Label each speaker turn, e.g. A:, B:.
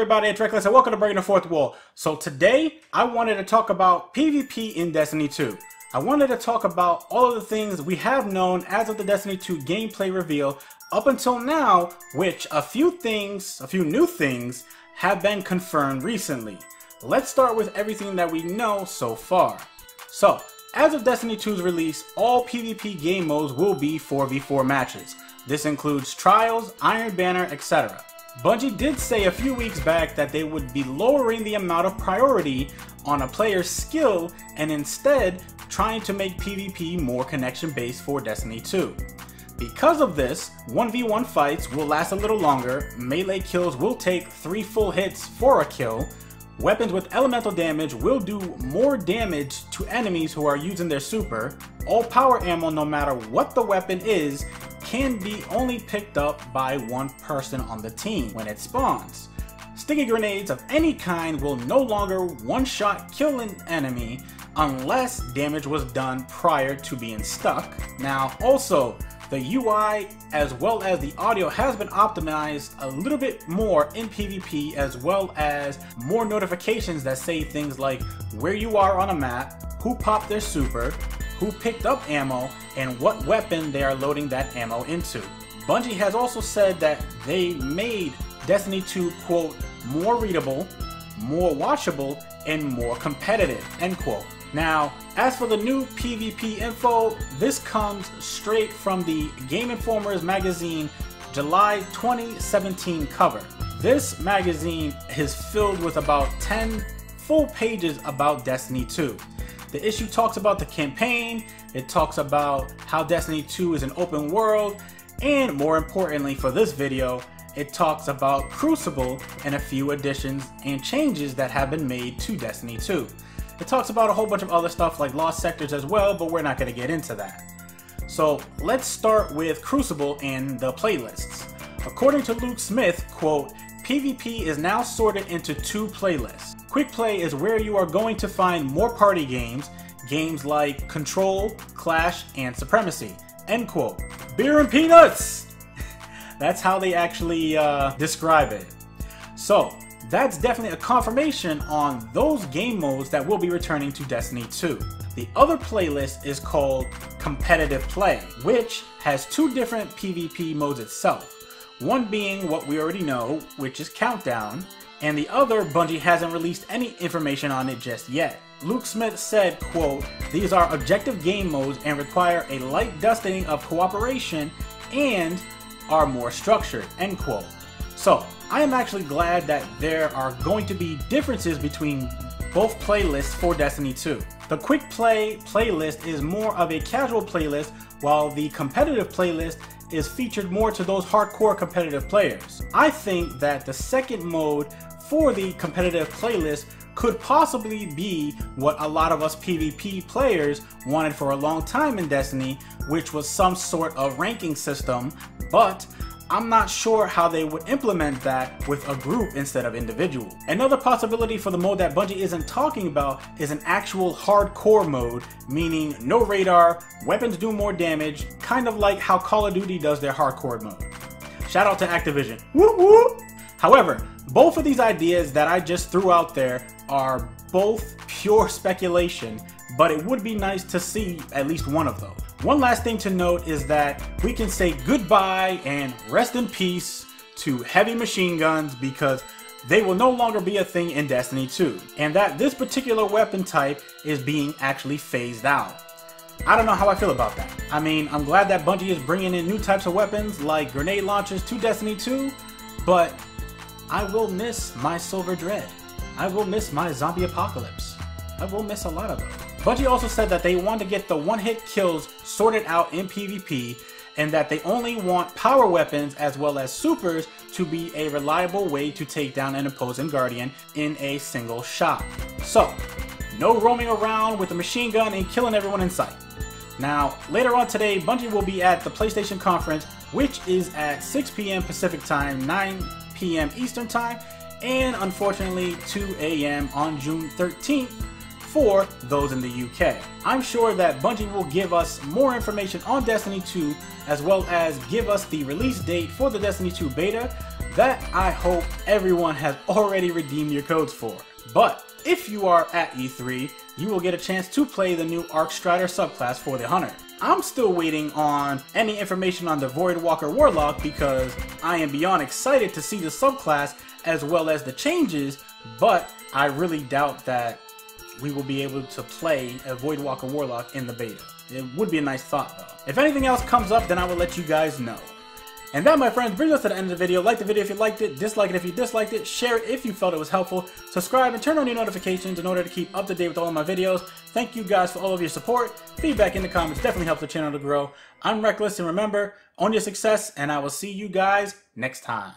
A: everybody, it's Reckless and welcome to Breaking the Fourth Wall. So today, I wanted to talk about PvP in Destiny 2. I wanted to talk about all of the things we have known as of the Destiny 2 gameplay reveal up until now, which a few new things have been confirmed recently. Let's start with everything that we know so far. So, as of Destiny 2's release, all PvP game modes will be 4v4 matches. This includes Trials, Iron Banner, etc. Bungie did say a few weeks back that they would be lowering the amount of priority on a player's skill and instead trying to make PvP more connection-based for Destiny 2. Because of this, 1v1 fights will last a little longer, melee kills will take 3 full hits for a kill, weapons with elemental damage will do more damage to enemies who are using their super, all power ammo no matter what the weapon is can be only picked up by one person on the team when it spawns. Sticky grenades of any kind will no longer one-shot kill an enemy unless damage was done prior to being stuck. Now also, the UI as well as the audio has been optimized a little bit more in PvP, as well as more notifications that say things like where you are on a map, who popped their super, who picked up ammo, and what weapon they are loading that ammo into. Bungie has also said that they made Destiny 2, quote, more readable, more watchable, and more competitive, end quote. Now, as for the new PvP info, this comes straight from the Game Informer's magazine July 2017 cover. This magazine is filled with about 10 full pages about Destiny 2. The issue talks about the campaign, it talks about how Destiny 2 is an open world, and more importantly for this video, it talks about Crucible and a few additions and changes that have been made to Destiny 2. It talks about a whole bunch of other stuff like lost sectors as well, but we're not going to get into that. So let's start with Crucible and the playlists. According to Luke Smith, quote, PvP is now sorted into 2 playlists. Quick Play is where you are going to find more party games, games like Control, Clash, and Supremacy, end quote. Beer and peanuts! That's how they actually describe it. So, that's definitely a confirmation on those game modes that will be returning to Destiny 2. The other playlist is called Competitive Play, which has 2 different PvP modes itself. One being what we already know, which is Countdown, and the other, Bungie hasn't released any information on it just yet. Luke Smith said, quote, these are objective game modes and require a light dusting of cooperation and are more structured, end quote. So, I am actually glad that there are going to be differences between both playlists for Destiny 2. The Quick Play playlist is more of a casual playlist, while the competitive playlist is featured more to those hardcore competitive players. I think that the second mode for the competitive playlist could possibly be what a lot of us PvP players wanted for a long time in Destiny, which was some sort of ranking system, but I'm not sure how they would implement that with a group instead of individual. Another possibility for the mode that Bungie isn't talking about is an actual hardcore mode, meaning no radar, weapons do more damage, kind of like how Call of Duty does their hardcore mode. Shout out to Activision. Woo woo! However, both of these ideas that I just threw out there are both pure speculation, but it would be nice to see at least one of those. One last thing to note is that we can say goodbye and rest in peace to heavy machine guns because they will no longer be a thing in Destiny 2, and that this particular weapon type is being actually phased out. I don't know how I feel about that. I mean, I'm glad that Bungie is bringing in new types of weapons like grenade launchers to Destiny 2, but I will miss my Silver Dread. I will miss my Zombie Apocalypse. I will miss a lot of them. Bungie also said that they want to get the one-hit kills sorted out in PvP, and that they only want power weapons as well as supers to be a reliable way to take down an opposing Guardian in a single shot. So, no roaming around with a machine gun and killing everyone in sight. Now, later on today, Bungie will be at the PlayStation conference, which is at 6 p.m. Pacific time, 9 p.m. Eastern time, and unfortunately 2 a.m. on June 13th for those in the UK. I'm sure that Bungie will give us more information on Destiny 2, as well as give us the release date for the Destiny 2 beta, That I hope everyone has already redeemed your codes for. But if you are at E3, you will get a chance to play the new Arc Strider subclass for the Hunter. I'm still waiting on any information on the Voidwalker Warlock because I am beyond excited to see the subclass as well as the changes, but I really doubt that we will be able to play a Voidwalker Warlock in the beta. It would be a nice thought though. If anything else comes up, then I will let you guys know. And that, my friends, brings us to the end of the video. Like the video if you liked it, dislike it if you disliked it, share it if you felt it was helpful, subscribe and turn on your notifications in order to keep up to date with all of my videos. Thank you guys for all of your support. Feedback in the comments definitely helps the channel to grow. I'm Reckless, and remember, own your success, and I will see you guys next time.